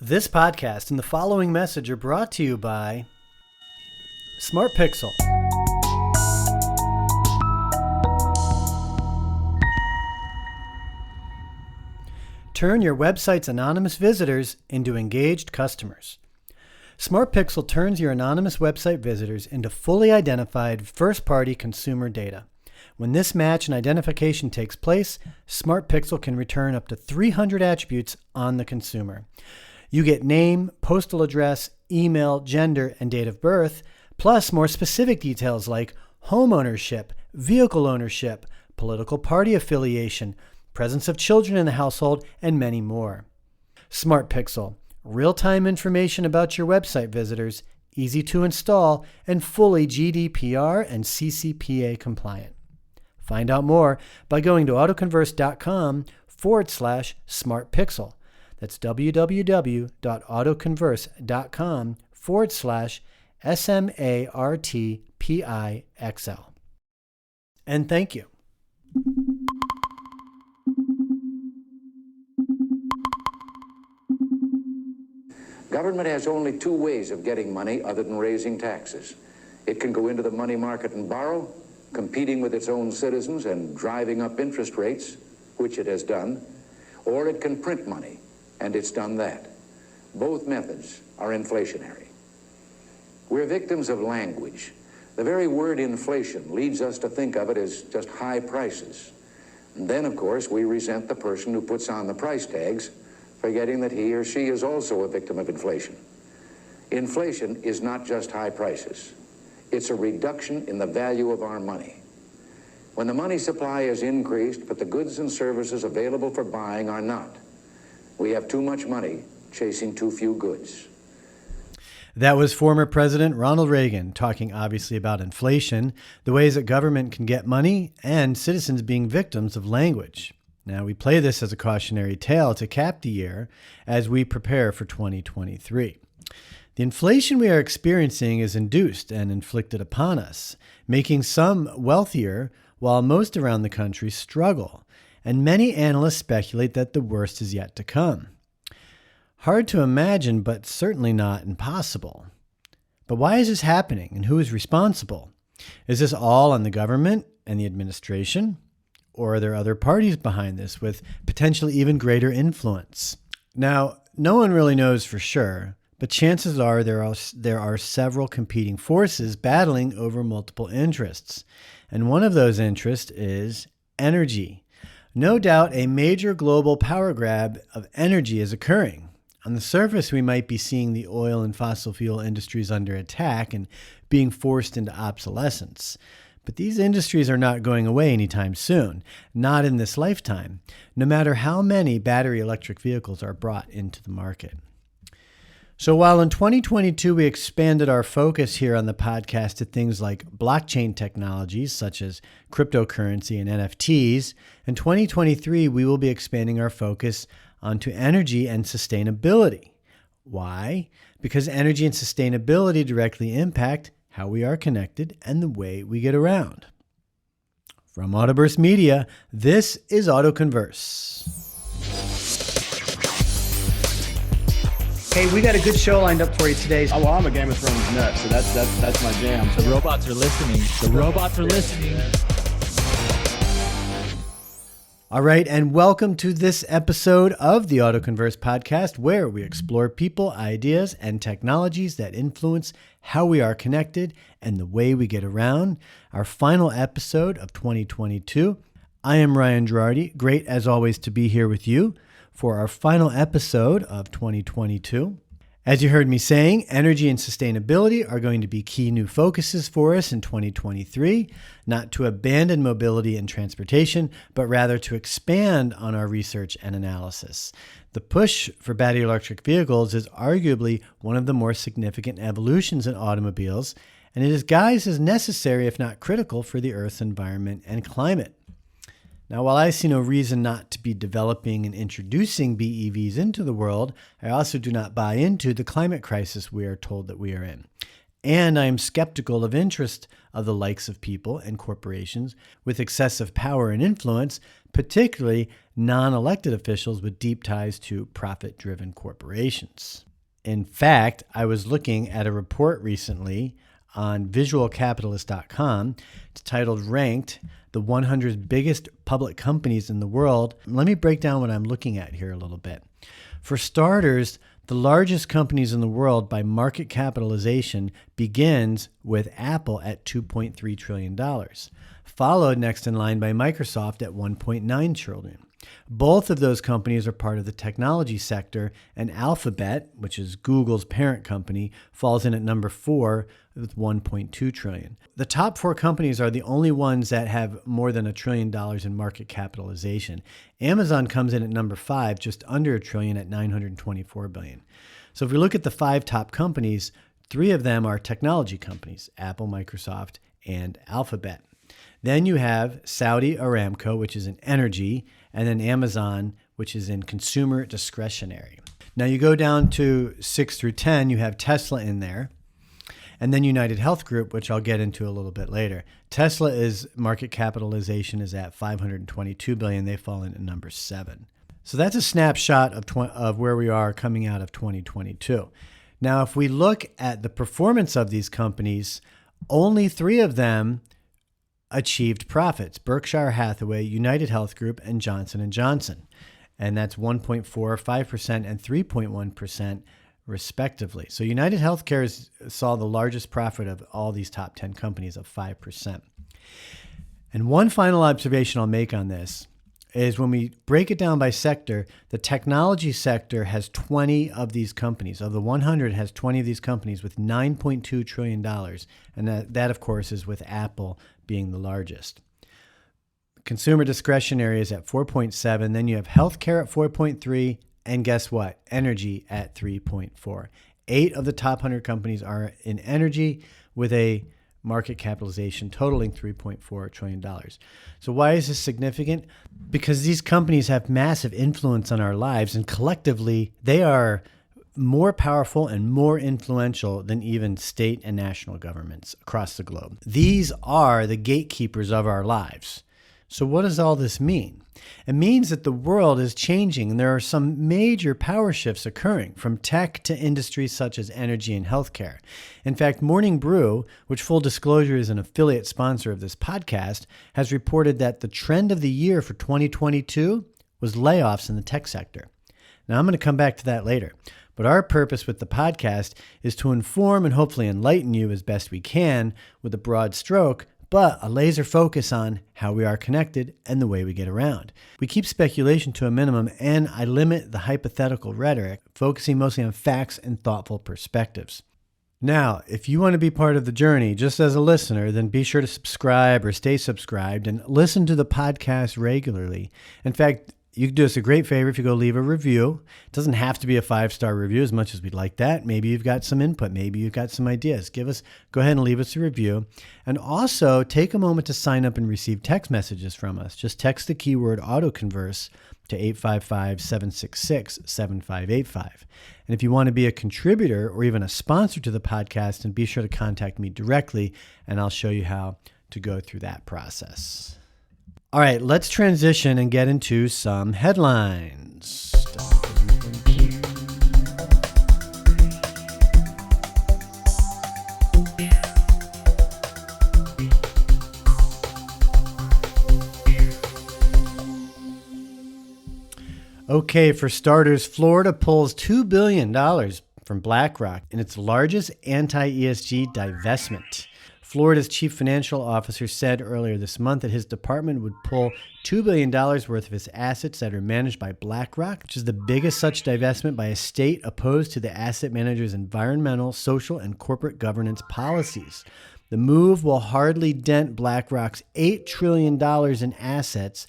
This podcast and the following message are brought to you by Smart Pixel. Turn your website's anonymous visitors into engaged customers. Smart Pixel turns your anonymous website visitors into fully identified first-party consumer data. When this match and identification takes place, Smart Pixel can return up to 300 attributes on the consumer. You get name, postal address, email, gender, and date of birth, plus more specific details like home ownership, vehicle ownership, political party affiliation, presence of children in the household, and many more. Smart Pixel, real-time information about your website visitors, easy to install, and fully GDPR and CCPA compliant. Find out more by going to AutoConverse.com/smartpixel. That's www.autoconverse.com/SMARTPIXL. And thank you. Government has only two ways of getting money other than raising taxes. It can go into the money market and borrow, competing with its own citizens and driving up interest rates, which it has done, or it can print money, and it's done that. Both methods are inflationary. We're victims of language. The very word inflation leads us to think of it as just high prices. And then, of course, we resent the person who puts on the price tags, forgetting that he or she is also a victim of inflation. Inflation is not just high prices. It's a reduction in the value of our money. When the money supply is increased, but the goods and services available for buying are not, we have too much money chasing too few goods. That was former President Ronald Reagan talking obviously about inflation, the ways that government can get money, and citizens being victims of language. Now, we play this as a cautionary tale to cap the year as we prepare for 2023. The inflation we are experiencing is induced and inflicted upon us, making some wealthier while most around the country struggle. And many analysts speculate that the worst is yet to come. Hard to imagine, but certainly not impossible. But why is this happening, and who is responsible? Is this all on the government and the administration? Or are there other parties behind this with potentially even greater influence? Now, no one really knows for sure, but chances are there are several competing forces battling over multiple interests. And one of those interests is energy. No doubt a major global power grab of energy is occurring. On the surface, we might be seeing the oil and fossil fuel industries under attack and being forced into obsolescence. But these industries are not going away anytime soon, not in this lifetime, no matter how many battery electric vehicles are brought into the market. So while in 2022 we expanded our focus here on the podcast to things like blockchain technologies such as cryptocurrency and NFTs, in 2023 we will be expanding our focus onto energy and sustainability. Why? Because energy and sustainability directly impact how we are connected and the way we get around. From AutoConverse Media, this is AutoConverse. Hey, we got a good show lined up for you today. Oh, well, I'm a Game of Thrones nut, so that's my jam. The robots are listening. The robots are listening. All right, and welcome to this episode of the AutoConverse podcast, where we explore people, ideas, and technologies that influence how we are connected and the way we get around. Our final episode of 2022. I am Ryan Girardi. Great, as always, to be here with you for our final episode of 2022. As you heard me saying, energy and sustainability are going to be key new focuses for us in 2023, not to abandon mobility and transportation, but rather to expand on our research and analysis. The push for battery electric vehicles is arguably one of the more significant evolutions in automobiles, and it is guised as necessary, if not critical, for the Earth's environment and climate. Now, while I see no reason not to be developing and introducing BEVs into the world, I also do not buy into the climate crisis we are told that we are in. And I am skeptical of interest of the likes of people and corporations with excessive power and influence, particularly non-elected officials with deep ties to profit-driven corporations. In fact, I was looking at a report recently on visualcapitalist.com. It's titled Ranked, the 100 biggest public companies in the world. Let me break down what I'm looking at here a little bit. For starters, the largest companies in the world by market capitalization begins with Apple at $2.3 trillion, followed next in line by Microsoft at $1.9 trillion. Both of those companies are part of the technology sector, and Alphabet, which is Google's parent company, falls in at number 4 with $1.2 trillion. The top 4 companies are the only ones that have more than $1 trillion in market capitalization. Amazon comes in at number 5, just under $1 trillion at $924 billion. So if we look at the 5 top companies, 3 of them are technology companies, Apple, Microsoft, and Alphabet. Then you have Saudi Aramco, which is in energy, and then Amazon, which is in consumer discretionary. Now you go down to 6 through 10, you have Tesla in there, and then United Health Group, which I'll get into a little bit later. Tesla is market capitalization is at $522 billion. They fall in at number 7. So that's a snapshot of where we are coming out of 2022. Now, if we look at the performance of these companies, only 3 of them achieved profits: Berkshire Hathaway, United Health Group, and Johnson & Johnson. And that's 1.4%, 5%, and 3.1% respectively. So United Healthcare saw the largest profit of all these top 10 companies of 5%. And one final observation I'll make on this is when we break it down by sector, the technology sector has 20 of these companies. Of the 100, has 20 of these companies with $9.2 trillion. And that, of course, is with Apple being the largest. Consumer discretionary is at 4.7. Then you have healthcare at 4.3. And guess what? Energy at 3.4. 8 of the top 100 companies are in energy with a market capitalization totaling $3.4 trillion. So why is this significant? Because these companies have massive influence on our lives, and collectively they are more powerful and more influential than even state and national governments across the globe. These are the gatekeepers of our lives. So what does all this mean? It means that the world is changing, and there are some major power shifts occurring from tech to industries such as energy and healthcare. In fact, Morning Brew, which full disclosure is an affiliate sponsor of this podcast, has reported that the trend of the year for 2022 was layoffs in the tech sector. Now, I'm going to come back to that later. But our purpose with the podcast is to inform and hopefully enlighten you as best we can with a broad stroke, but a laser focus on how we are connected and the way we get around. We keep speculation to a minimum, and I limit the hypothetical rhetoric, focusing mostly on facts and thoughtful perspectives. Now, if you want to be part of the journey, just as a listener, then be sure to subscribe or stay subscribed and listen to the podcast regularly. In fact, you can do us a great favor if you go leave a review. It doesn't have to be a 5-star review, as much as we'd like that. Maybe you've got some input. Maybe you've got some ideas. Go ahead and leave us a review. And also take a moment to sign up and receive text messages from us. Just text the keyword AutoConverse to 855-766-7585. And if you want to be a contributor or even a sponsor to the podcast, then be sure to contact me directly, and I'll show you how to go through that process. All right, let's transition and get into some headlines. Okay, for starters, Florida pulls $2 billion from BlackRock in its largest anti-ESG divestment. Florida's chief financial officer said earlier this month that his department would pull $2 billion worth of its assets that are managed by BlackRock, which is the biggest such divestment by a state opposed to the asset manager's environmental, social, and corporate governance policies. The move will hardly dent BlackRock's $8 trillion in assets,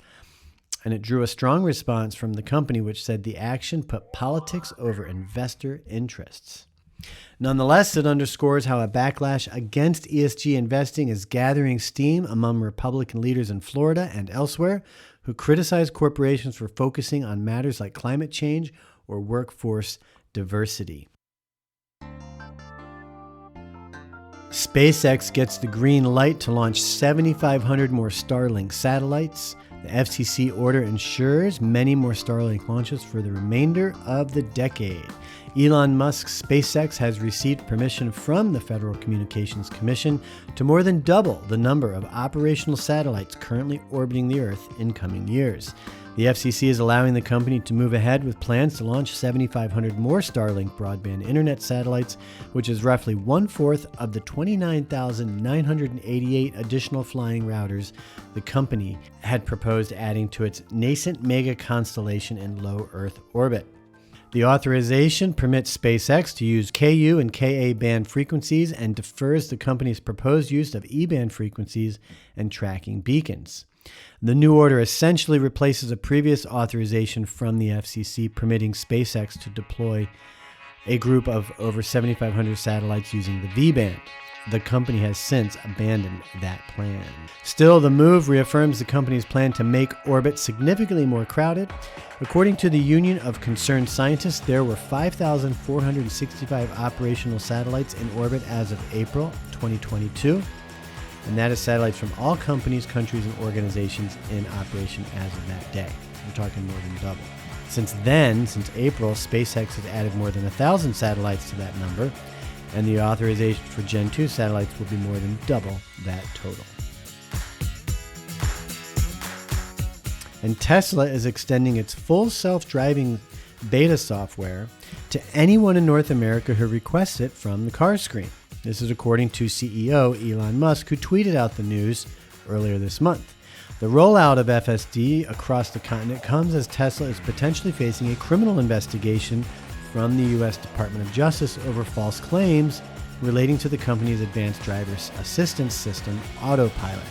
and it drew a strong response from the company, which said the action put politics over investor interests. Nonetheless, it underscores how a backlash against ESG investing is gathering steam among Republican leaders in Florida and elsewhere who criticize corporations for focusing on matters like climate change or workforce diversity. SpaceX gets the green light to launch 7,500 more Starlink satellites. The FCC order ensures many more Starlink launches for the remainder of the decade. Elon Musk's SpaceX has received permission from the Federal Communications Commission to more than double the number of operational satellites currently orbiting the Earth in coming years. The FCC is allowing the company to move ahead with plans to launch 7,500 more Starlink broadband internet satellites, which is roughly 1/4 of the 29,988 additional flying routers the company had proposed adding to its nascent mega constellation in low Earth orbit. The authorization permits SpaceX to use Ku and Ka band frequencies and defers the company's proposed use of E-band frequencies and tracking beacons. The new order essentially replaces a previous authorization from the FCC permitting SpaceX to deploy a group of over 7,500 satellites using the V-band. The company has since abandoned that plan. Still, the move reaffirms the company's plan to make orbit significantly more crowded. According to the Union of Concerned Scientists, there were 5,465 operational satellites in orbit as of April 2022. And that is satellites from all companies, countries, and organizations in operation as of that day. We're talking more than double. Since then, since April, SpaceX has added more than 1,000 satellites to that number, and the authorization for Gen 2 satellites will be more than double that total. And Tesla is extending its full self-driving beta software to anyone in North America who requests it from the car screen. This is according to CEO Elon Musk, who tweeted out the news earlier this month. The rollout of FSD across the continent comes as Tesla is potentially facing a criminal investigation from the U.S. Department of Justice over false claims relating to the company's advanced driver assistance system, Autopilot.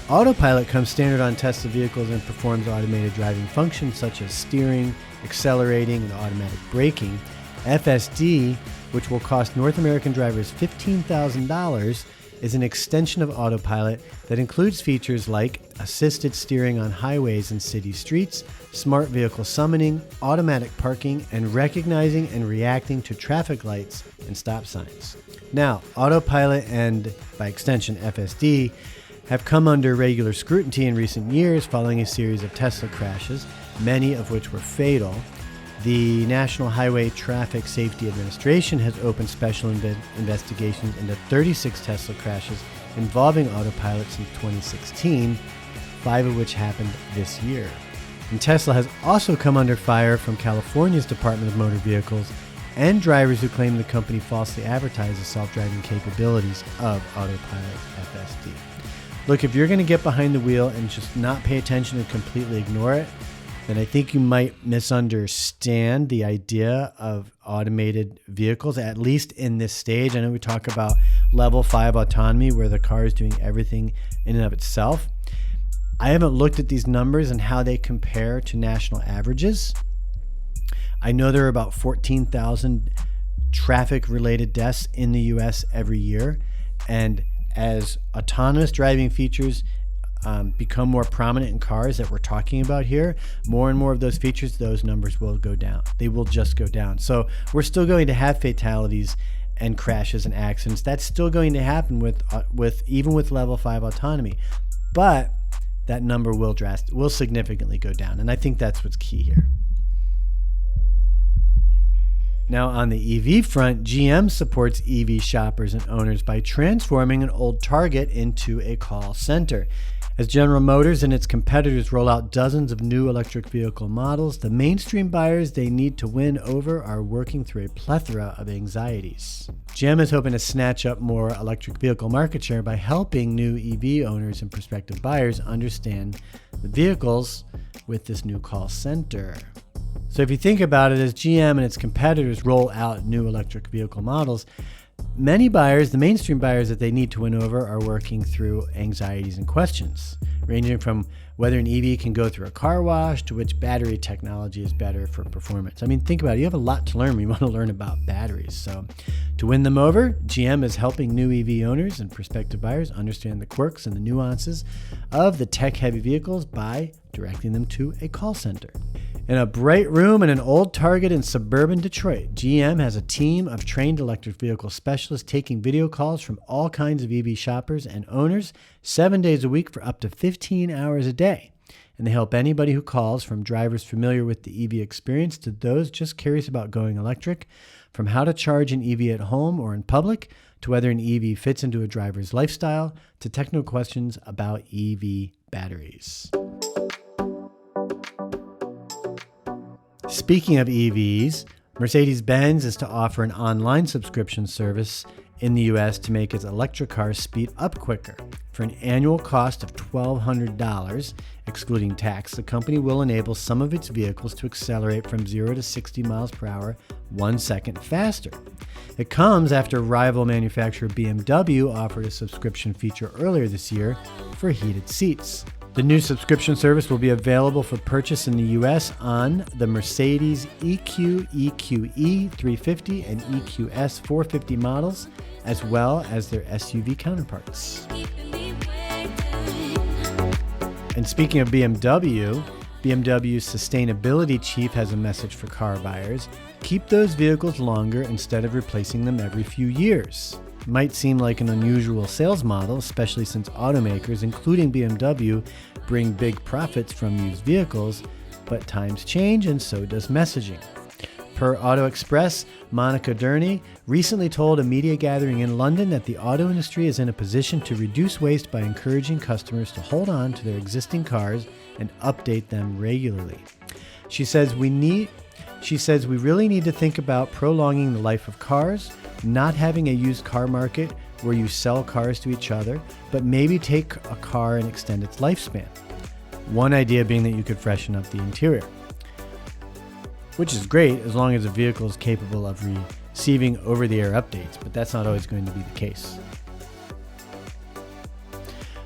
Autopilot comes standard on Tesla vehicles and performs automated driving functions such as steering, accelerating, and automatic braking. FSD, which will cost North American drivers $15,000, is an extension of Autopilot that includes features like assisted steering on highways and city streets, smart vehicle summoning, automatic parking, and recognizing and reacting to traffic lights and stop signs. Now, Autopilot and, by extension, FSD, have come under regular scrutiny in recent years following a series of Tesla crashes, many of which were fatal. The National Highway Traffic Safety Administration has opened special investigations into 36 Tesla crashes involving Autopilot since 2016, 5 of which happened this year. And Tesla has also come under fire from California's Department of Motor Vehicles and drivers who claim the company falsely advertised the self-driving capabilities of Autopilot FSD. Look, if you're going to get behind the wheel and just not pay attention and completely ignore it, then I think you might misunderstand the idea of automated vehicles, at least in this stage. I know we talk about level 5 autonomy where the car is doing everything in and of itself. I haven't looked at these numbers and how they compare to national averages. I know there are about 14,000 traffic-related deaths in the U.S. every year. And as autonomous driving features become more prominent in cars that we're talking about here, more and more of those features, those numbers will go down. They will just go down. So we're still going to have fatalities and crashes and accidents. That's still going to happen with even with level 5 autonomy. But that number will significantly go down. And I think that's what's key here. Now, on the EV front, GM supports EV shoppers and owners by transforming an old Target into a call center. As General Motors and its competitors roll out dozens of new electric vehicle models, the mainstream buyers they need to win over are working through a plethora of anxieties. GM is hoping to snatch up more electric vehicle market share by helping new EV owners and prospective buyers understand the vehicles with this new call center. So if you think about it, as GM and its competitors roll out new electric vehicle models, many buyers, the mainstream buyers that they need to win over, are working through anxieties and questions, ranging from whether an EV can go through a car wash to which battery technology is better for performance. I mean, think about it. You have a lot to learn when you want to learn about batteries. So to win them over, GM is helping new EV owners and prospective buyers understand the quirks and the nuances of the tech-heavy vehicles by directing them to a call center. In a bright room in an old Target in suburban Detroit, GM has a team of trained electric vehicle specialists taking video calls from all kinds of EV shoppers and owners 7 days a week for up to 15 hours a day. And they help anybody who calls, from drivers familiar with the EV experience to those just curious about going electric, from how to charge an EV at home or in public to whether an EV fits into a driver's lifestyle to technical questions about EV batteries. Speaking of EVs, Mercedes-Benz is to offer an online subscription service in the U.S. to make its electric cars speed up quicker. For an annual cost of $1,200, excluding tax, the company will enable some of its vehicles to accelerate from 0 to 60 miles per hour 1 second faster. It comes after rival manufacturer BMW offered a subscription feature earlier this year for heated seats. The new subscription service will be available for purchase in the U.S. on the Mercedes EQ, EQE 350, and EQS 450 models, as well as their SUV counterparts. And speaking of BMW, BMW's sustainability chief has a message for car buyers. Keep those vehicles longer instead of replacing them every few years. Might seem like an unusual sales model, especially since automakers, including BMW, bring big profits from used vehicles, but times change and so does messaging. Per Auto Express, Monica Durney recently told a media gathering in London that the auto industry is in a position to reduce waste by encouraging customers to hold on to their existing cars and update them regularly. She says we really need to think about prolonging the life of cars, not having a used car market where you sell cars to each other, but maybe take a car and extend its lifespan. One idea being that you could freshen up the interior, which is great as long as the vehicle is capable of receiving over-the-air updates, but that's not always going to be the case.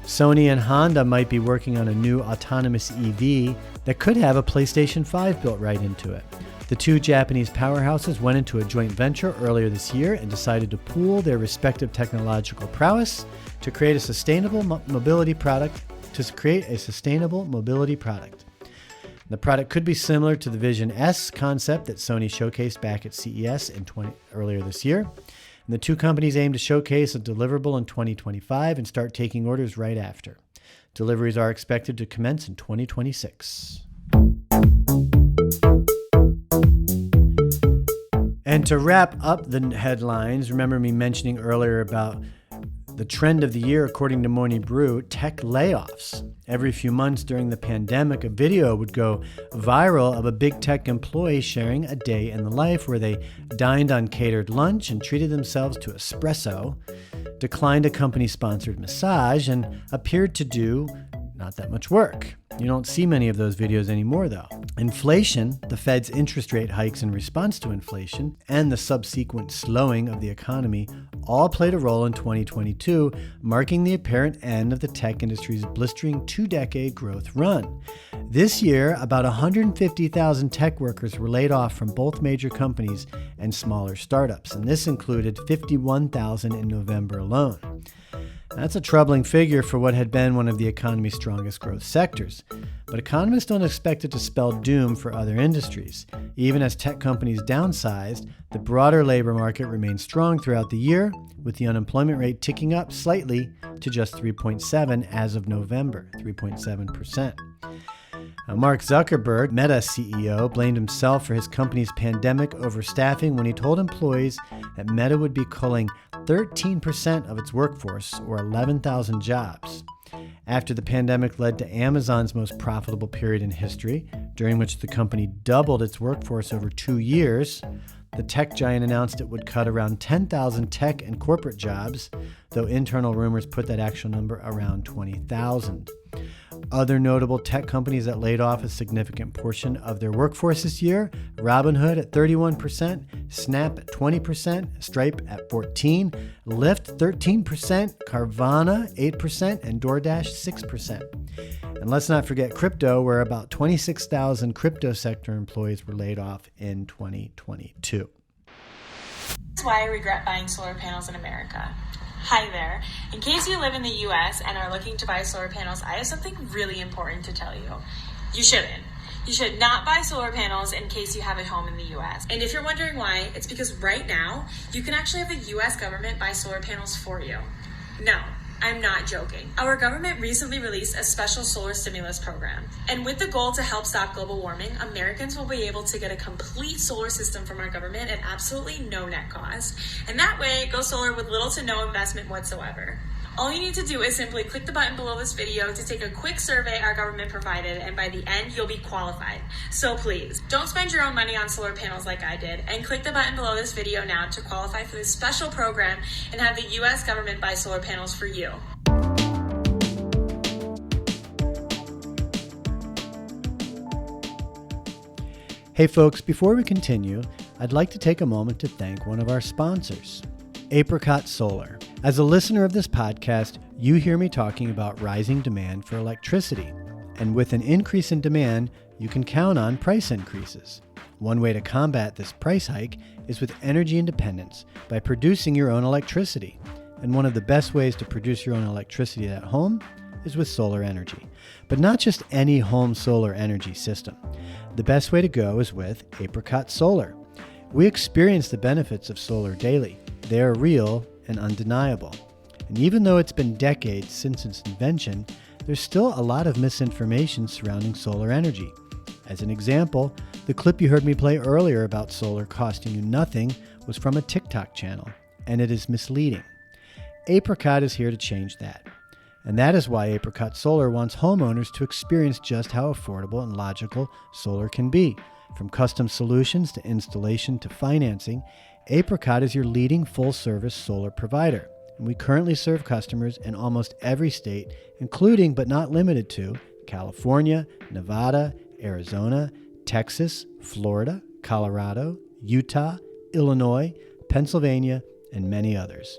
Sony and Honda might be working on a new autonomous EV that could have a PlayStation 5 built right into it. The two Japanese powerhouses went into a joint venture earlier this year and decided to pool their respective technological prowess to create a sustainable mobility product. The product could be similar to the Vision S concept that Sony showcased back at CES earlier this year. And the two companies aim to showcase a deliverable in 2025 and start taking orders right after. Deliveries are expected to commence in 2026. And to wrap up the headlines, remember me mentioning earlier about the trend of the year, according to Morning Brew, tech layoffs. Every few months during the pandemic, a video would go viral of a big tech employee sharing a day in the life where they dined on catered lunch and treated themselves to espresso, declined a company-sponsored massage, and appeared to do not that much work. You don't see many of those videos anymore, though. Inflation, the Fed's interest rate hikes in response to inflation, and the subsequent slowing of the economy all played a role in 2022, marking the apparent end of the tech industry's blistering 2-decade growth run. This year, about 150,000 tech workers were laid off from both major companies and smaller startups, and this included 51,000 in November alone. That's a troubling figure for what had been one of the economy's strongest growth sectors. But economists don't expect it to spell doom for other industries. Even as tech companies downsized, the broader labor market remained strong throughout the year, with the unemployment rate ticking up slightly to just 3.7% as of November, 3.7%. Mark Zuckerberg, Meta CEO, blamed himself for his company's pandemic overstaffing when he told employees that Meta would be culling 13% of its workforce, or 11,000 jobs. After the pandemic led to Amazon's most profitable period in history, during which the company doubled its workforce over 2 years, the tech giant announced it would cut around 10,000 tech and corporate jobs, though internal rumors put that actual number around 20,000. Other notable tech companies that laid off a significant portion of their workforce this year: Robinhood at 31%, Snap at 20%, Stripe at 14%, Lyft 13%, Carvana 8%, and DoorDash 6%. And let's not forget crypto, where about 26,000 crypto sector employees were laid off in 2022. That's why I regret buying solar panels in America. Hi there. In case you live in the US and are looking to buy solar panels, I have something really important to tell you. You shouldn't. You should not buy solar panels in case you have a home in the US. And if you're wondering why, it's because right now, you can actually have the US government buy solar panels for you. No, I'm not joking. Our government recently released a special solar stimulus program. And with the goal to help stop global warming, Americans will be able to get a complete solar system from our government at absolutely no net cost. And that way, go solar with little to no investment whatsoever. All you need to do is simply click the button below this video to take a quick survey our government provided, and by the end, you'll be qualified. So please, don't spend your own money on solar panels like I did, and click the button below this video now to qualify for this special program and have the US government buy solar panels for you. Hey folks, before we continue, I'd like to take a moment to thank one of our sponsors, Apricot Solar. As a listener of this podcast, you hear me talking about rising demand for electricity. And with an increase in demand, you can count on price increases. One way to combat this price hike is with energy independence by producing your own electricity. And one of the best ways to produce your own electricity at home is with solar energy. But not just any home solar energy system. The best way to go is with Apricot Solar. We experience the benefits of solar daily. They are real and undeniable. And even though it's been decades since its invention, there's still a lot of misinformation surrounding solar energy. As an example, the clip you heard me play earlier about solar costing you nothing was from a TikTok channel, and it is misleading. Apricot is here to change that. And that is why Apricot Solar wants homeowners to experience just how affordable and logical solar can be. From custom solutions to installation to financing, Apricot is your leading full-service solar provider. And we currently serve customers in almost every state, including but not limited to California, Nevada, Arizona, Texas, Florida, Colorado, Utah, Illinois, Pennsylvania, and many others.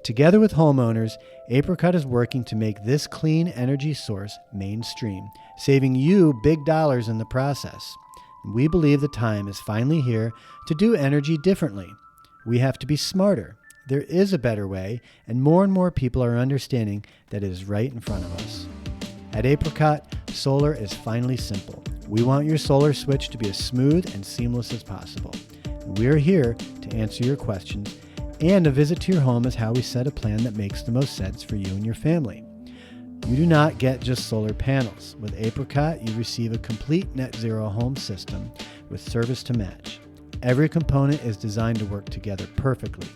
Together with homeowners, Apricot is working to make this clean energy source mainstream, saving you big dollars in the process. We believe the time is finally here to do energy differently. We have to be smarter. There is a better way, and more people are understanding that it is right in front of us. At Apricot, solar is finally simple. We want your solar switch to be as smooth and seamless as possible. And we are here to answer your questions, and a visit to your home is how we set a plan that makes the most sense for you and your family. You do not get just solar panels. With Apricot, you receive a complete net zero home system with service to match. Every component is designed to work together perfectly,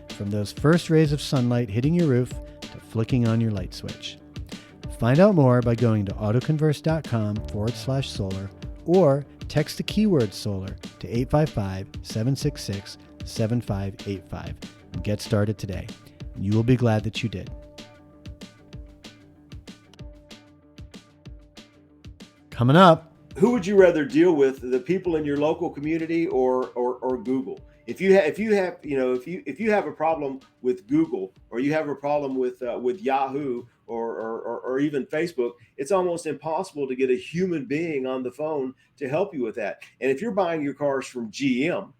from those first rays of sunlight hitting your roof to flicking on your light switch. Find out more by going to AutoConverse.com/solar or text the keyword solar to 855-766-7585 and get started today. You will be glad that you did. Coming up. Who would you rather deal with, the people in your local community or Google? If you have a problem with Google, or you have a problem with Yahoo or even Facebook, it's almost impossible to get a human being on the phone to help you with that. And if you're buying your cars from GM,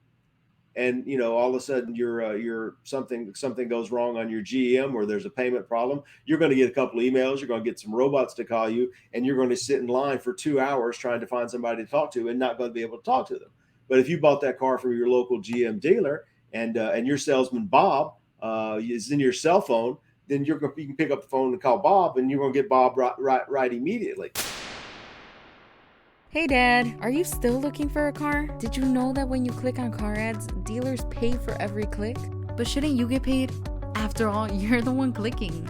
and all of a sudden you're something goes wrong on your GM, or there's a payment problem, you're going to get a couple of emails, you're going to get some robots to call you, and you're going to sit in line for 2 hours trying to find somebody to talk to and not going to be able to talk to them. But if you bought that car from your local GM dealer and your salesman Bob is in your cell phone, then you can pick up the phone and call Bob, and you're going to get Bob right immediately. Hey Dad, are you still looking for a car? Did you know that when you click on car ads, dealers pay for every click? But shouldn't you get paid? After all, you're the one clicking.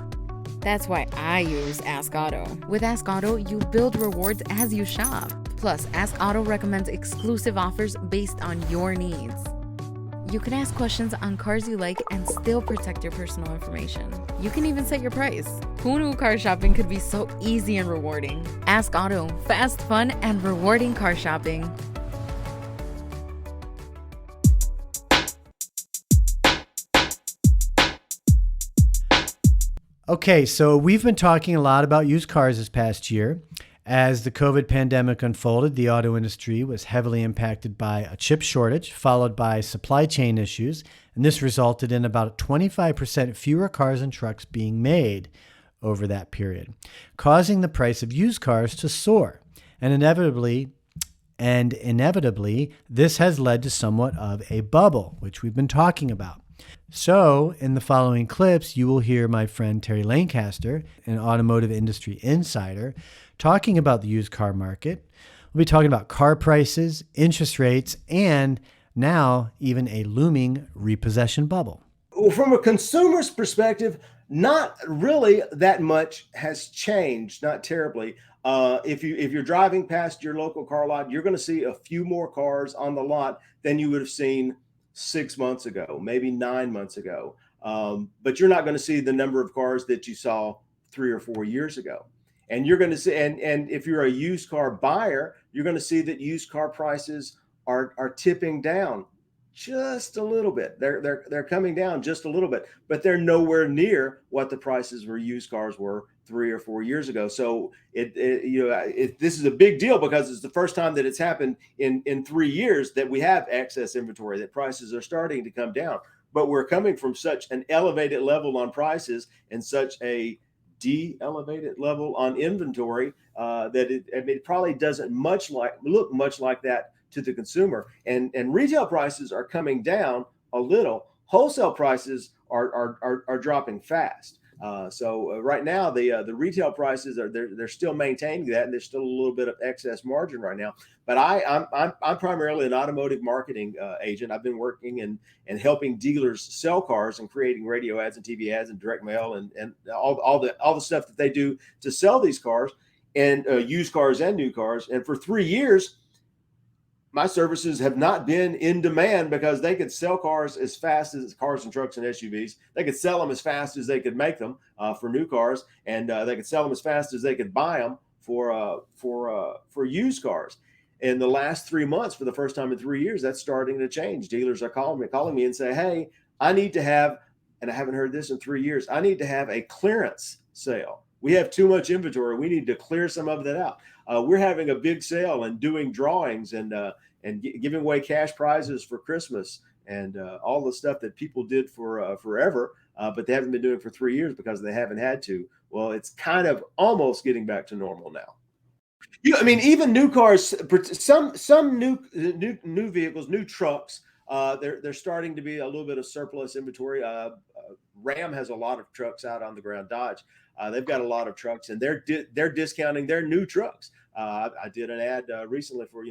That's why I use Ask Auto. With Ask Auto, you build rewards as you shop. Plus, Ask Auto recommends exclusive offers based on your needs. You can ask questions on cars you like and still protect your personal information. You can even set your price. Who knew car shopping could be so easy and rewarding? Ask Auto, fast, fun, and rewarding car shopping. Okay, so we've been talking a lot about used cars this past year. As the COVID pandemic unfolded, the auto industry was heavily impacted by a chip shortage, followed by supply chain issues, and this resulted in about 25% fewer cars and trucks being made over that period, causing the price of used cars to soar. And inevitably, And inevitably, this has led to somewhat of a bubble, which we've been talking about. So, in the following clips, you will hear my friend Terry Lancaster, an automotive industry insider, talking about the used car market. We'll be talking about car prices, interest rates, and now even a looming repossession bubble. Well, from a consumer's perspective, not really that much has changed, not terribly. If you're driving past your local car lot, you're going to see a few more cars on the lot than you would have seen 6 months ago, maybe 9 months ago. But you're not going to see the number of cars that you saw 3 or 4 years ago. And you're going to see, and if you're a used car buyer, you're going to see that used car prices are tipping down just a little bit. They're coming down just a little bit, but they're nowhere near what the prices for used cars were 3 or 4 years ago. So this is a big deal because it's the first time that it's happened in 3 years that we have excess inventory, that prices are starting to come down. But we're coming from such an elevated level on prices and such a de-elevated level on inventory that it probably doesn't look much like that to the consumer. And retail prices are coming down a little. Wholesale prices are dropping fast. So right now the retail prices they're still maintaining that, and there's still a little bit of excess margin right now. But I'm primarily an automotive marketing agent. I've been working and helping dealers sell cars and creating radio ads and TV ads and direct mail and all the stuff that they do to sell these cars, and used cars and new cars. And for 3 years, my services have not been in demand because they could sell cars as fast as cars and trucks and SUVs. They could sell them as fast as they could make them for new cars, and they could sell them as fast as they could buy them for used cars. In the last 3 months, for the first time in 3 years, that's starting to change. Dealers are calling me and say, "Hey, I need to have," and I haven't heard this in 3 years, "I need to have a clearance sale. We have too much inventory. We need to clear some of that out. We're having a big sale and doing drawings and giving away cash prizes for Christmas and all the stuff that people did for forever, but they haven't been doing for 3 years because they haven't had to." Well, it's kind of almost getting back to normal now. I mean, even new cars, some new vehicles, new trucks, they're starting to be a little bit of surplus inventory. Ram has a lot of trucks out on the ground. Dodge, they've got a lot of trucks, and they're discounting their new trucks. I did an ad recently for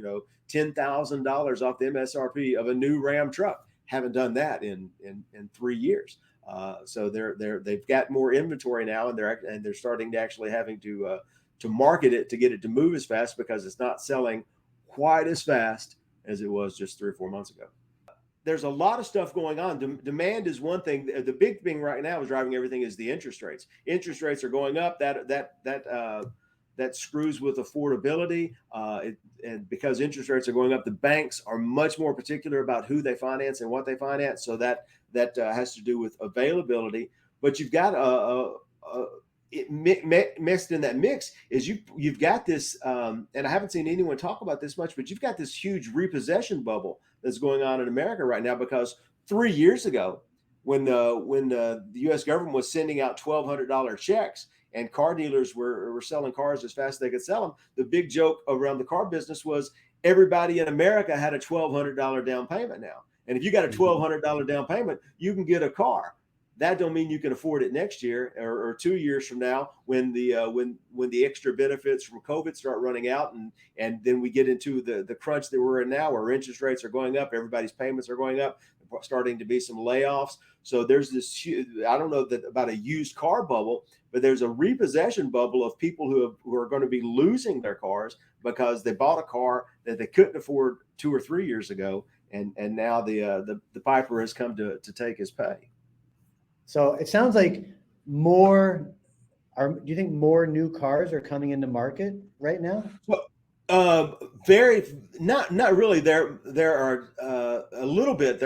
$10,000 off the MSRP of a new Ram truck. Haven't done that in 3 years. So they've got more inventory now, and they're starting to actually having to market it to get it to move as fast because it's not selling quite as fast as it was just 3 or 4 months ago. There's a lot of stuff going on. Demand is one thing. The big thing right now is driving everything is the interest rates. Interest rates are going up. That screws with affordability. And because interest rates are going up, the banks are much more particular about who they finance and what they finance. So that has to do with availability. But you've got mixed in that mix is you've got this, and I haven't seen anyone talk about this much, but you've got this huge repossession bubble that's going on in America right now, because 3 years ago, when the U.S. government was sending out $1,200 checks and car dealers were selling cars as fast as they could sell them, the big joke around the car business was everybody in America had a $1,200 down payment now. And if you got a $1,200 down payment, you can get a car. That don't mean you can afford it next year or 2 years from now when the extra benefits from COVID start running out, and then we get into the crunch that we're in now, where interest rates are going up, everybody's payments are going up, starting to be some layoffs. So there's this, I don't know about a used car bubble, but there's a repossession bubble of people who are going to be losing their cars because they bought a car that they couldn't afford 2 or 3 years ago, and now the piper has come to take his pay. So it sounds like do you think more new cars are coming into market right now? Well, not really. There are a little bit.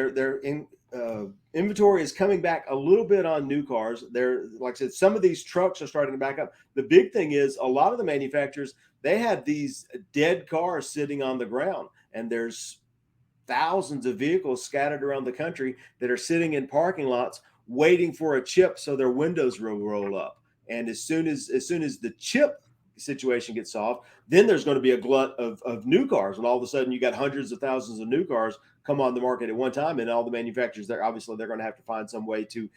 Inventory is coming back a little bit on new cars. Like I said, some of these trucks are starting to back up. The big thing is a lot of the manufacturers, they had these dead cars sitting on the ground, and there's thousands of vehicles scattered around the country that are sitting in parking lots waiting for a chip so their windows will roll up. And as soon as the chip situation gets solved, then there's going to be a glut of new cars, and all of a sudden you got hundreds of thousands of new cars come on the market at one time, and all the manufacturers there, obviously they're going to have to find some way to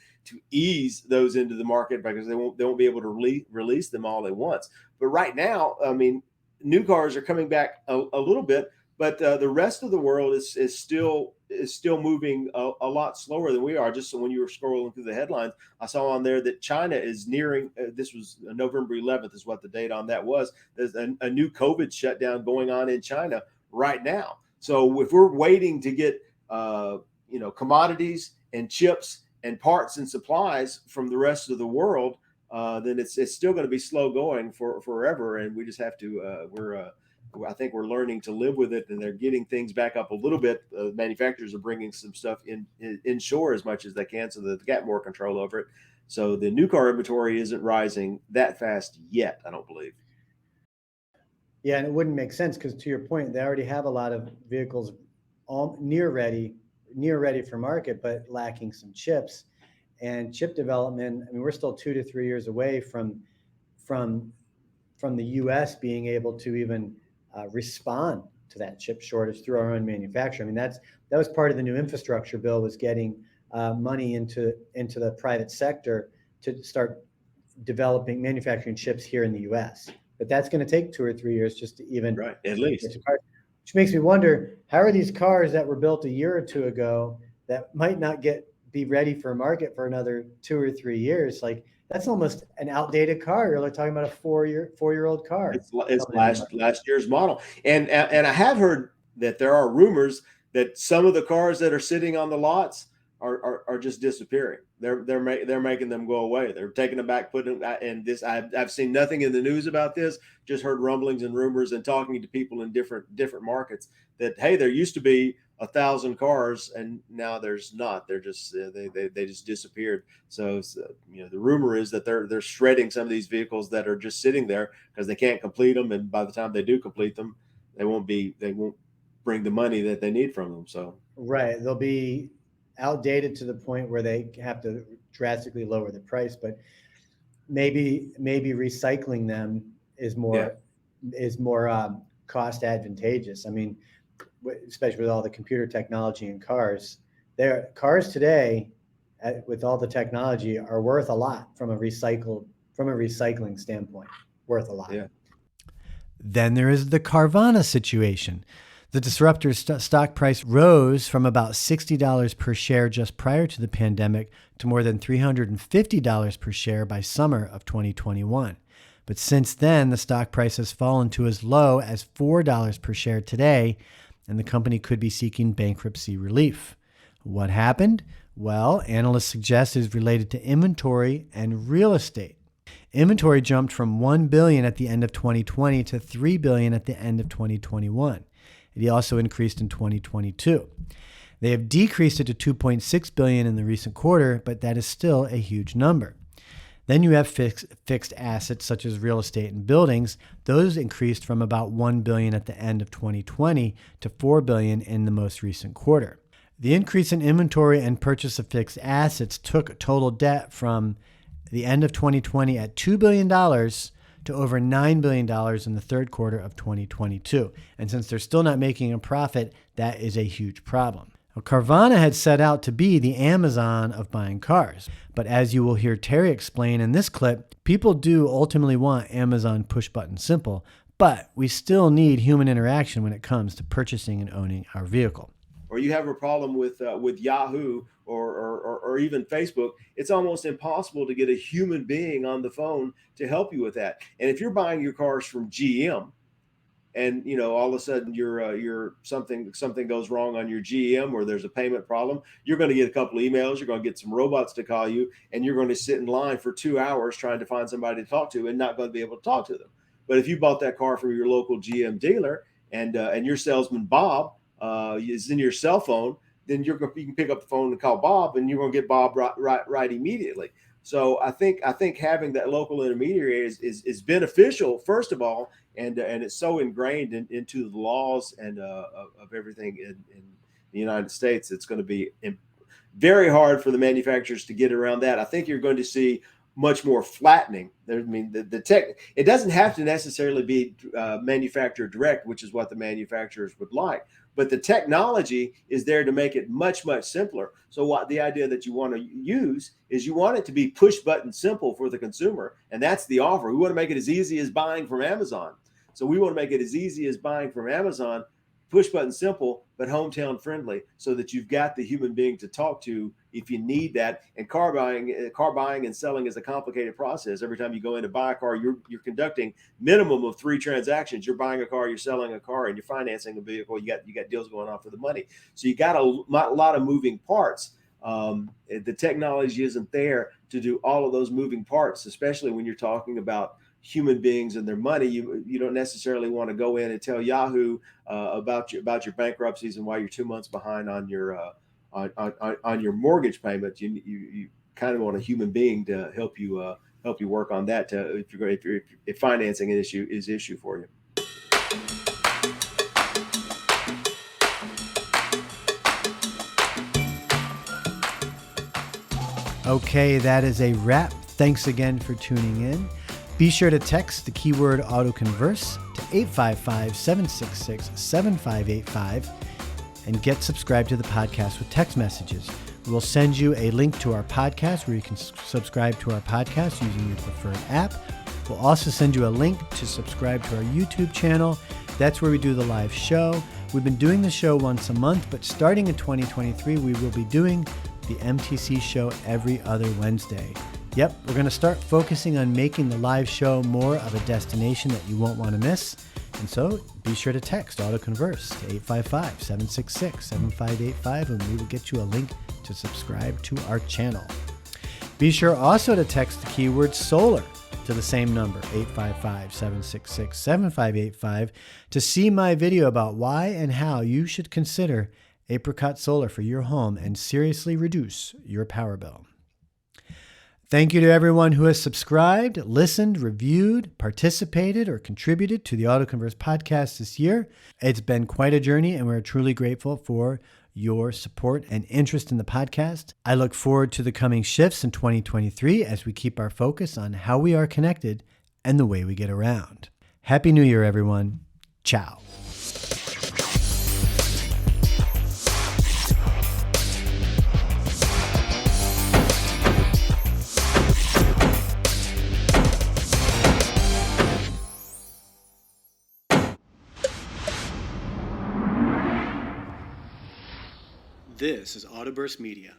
ease those into the market, because they won't be able to release them all at once. But right now, I mean, new cars are coming back a little bit, but the rest of the world is still moving a lot slower than we are. Just so when you were scrolling through the headlines, I saw on there that China is nearing. This was November 11th, is what the date on that was. There's a new COVID shutdown going on in China right now. So if we're waiting to get commodities and chips and parts and supplies from the rest of the world, then it's still going to be slow going for forever, and we just have to. I think we're learning to live with it, and they're getting things back up a little bit. Manufacturers are bringing some stuff in shore as much as they can, so that they got more control over it. So the new car inventory isn't rising that fast yet, I don't believe. Yeah, and it wouldn't make sense because, to your point, they already have a lot of vehicles all near ready for market, but lacking some chips and chip development. I mean, we're still 2 to 3 years away from the U.S. being able to even respond to that chip shortage through our own manufacturing. I mean, that was part of the new infrastructure bill, was getting money into the private sector to start developing manufacturing chips here in the U.S. But that's going to take 2 or 3 years just to even right, at least. Which makes me wonder, how are these cars that were built a year or two ago that might not be ready for market for another 2 or 3 years? Like, that's almost an outdated car. You're like talking about a four-year-old car. It's last year's model, and I have heard that there are rumors that some of the cars that are sitting on the lots are just disappearing. They're making them go away. They're taking them back, putting them in this. I've seen nothing in the news about this. Just heard rumblings and rumors, and talking to people in different markets, that hey, there used to be 1,000 cars, and now there's not. They're just they just disappeared. So the rumor is that they're shredding some of these vehicles that are just sitting there because they can't complete them, and by the time they do complete them, they won't bring the money that they need from them. So right, they'll be outdated to the point where they have to drastically lower the price. But maybe recycling them is more cost advantageous. I mean, especially with all the computer technology in cars. Cars today, with all the technology, are worth a lot from a recycling standpoint. Worth a lot. Yeah. Then there is the Carvana situation. The disruptor's stock price rose from about $60 per share just prior to the pandemic to more than $350 per share by summer of 2021. But since then, the stock price has fallen to as low as $4 per share today, and the company could be seeking bankruptcy relief. What happened? Well, analysts suggest it is related to inventory and real estate. Inventory jumped from $1 billion at the end of 2020 to $3 billion at the end of 2021. It also increased in 2022. They have decreased it to $2.6 billion in the recent quarter, but that is still a huge number. Then you have fixed assets such as real estate and buildings. Those increased from about $1 billion at the end of 2020 to $4 billion in the most recent quarter. The increase in inventory and purchase of fixed assets took total debt from the end of 2020 at $2 billion to over $9 billion in the third quarter of 2022. And since they're still not making a profit, that is a huge problem. Now, Carvana had set out to be the Amazon of buying cars. But as you will hear Terry explain in this clip, people do ultimately want Amazon push button simple, but we still need human interaction when it comes to purchasing and owning our vehicle. Or you have a problem with Yahoo or even Facebook, it's almost impossible to get a human being on the phone to help you with that. And if you're buying your cars from GM, and all of a sudden you're something goes wrong on your GM, or there's a payment problem, you're going to get a couple of emails, you're going to get some robots to call you, and you're going to sit in line for 2 hours trying to find somebody to talk to, and not going to be able to talk to them. But if you bought that car from your local GM dealer, and your salesman Bob is in your cell phone, then you can pick up the phone and call Bob, and you're going to get Bob right immediately. So I think having that local intermediary is beneficial, first of all, and it's so ingrained into the laws and of everything in the United States. It's going to be very hard for the manufacturers to get around that. I think you're going to see much more flattening. The tech, it doesn't have to necessarily be manufacturer direct, which is what the manufacturers would like, but the technology is there to make it much, much simpler. So what the idea that you want to use is you want it to be push button simple for the consumer. And that's the offer. We want to make it as easy as buying from Amazon. So we want to make it as easy as buying from Amazon, push button simple, but hometown friendly, so that you've got the human being to talk to if you need that. And car buying and selling is a complicated process. Every time you go in to buy a car, you're conducting minimum of 3 transactions. You're buying a car, you're selling a car, and you're financing a vehicle. You got deals going on for the money. So you got a lot of moving parts. The technology isn't there to do all of those moving parts, especially when you're talking about human beings and their money. You don't necessarily want to go in and tell Yahoo about your bankruptcies and why you're 2 months behind on your mortgage payment. You kind of want a human being to help you work on that if financing is issue for you. Okay, that is a wrap. Thanks again for tuning in. Be sure to text the keyword AutoConverse to 855-766-7585 and get subscribed to the podcast with text messages. We'll send you a link to our podcast where you can subscribe to our podcast using your preferred app. We'll also send you a link to subscribe to our YouTube channel. That's where we do the live show. We've been doing the show once a month, but starting in 2023, we will be doing the MTC show every other Wednesday. Yep, we're going to start focusing on making the live show more of a destination that you won't want to miss. And so be sure to text AutoConverse to 855-766-7585 and we will get you a link to subscribe to our channel. Be sure also to text the keyword solar to the same number, 855-766-7585, to see my video about why and how you should consider Apricot Solar for your home and seriously reduce your power bill. Thank you to everyone who has subscribed, listened, reviewed, participated, or contributed to the AutoConverse podcast this year. It's been quite a journey, and we're truly grateful for your support and interest in the podcast. I look forward to the coming shifts in 2023 as we keep our focus on how we are connected and the way we get around. Happy New Year, everyone. Ciao. This is AutoConverse Media.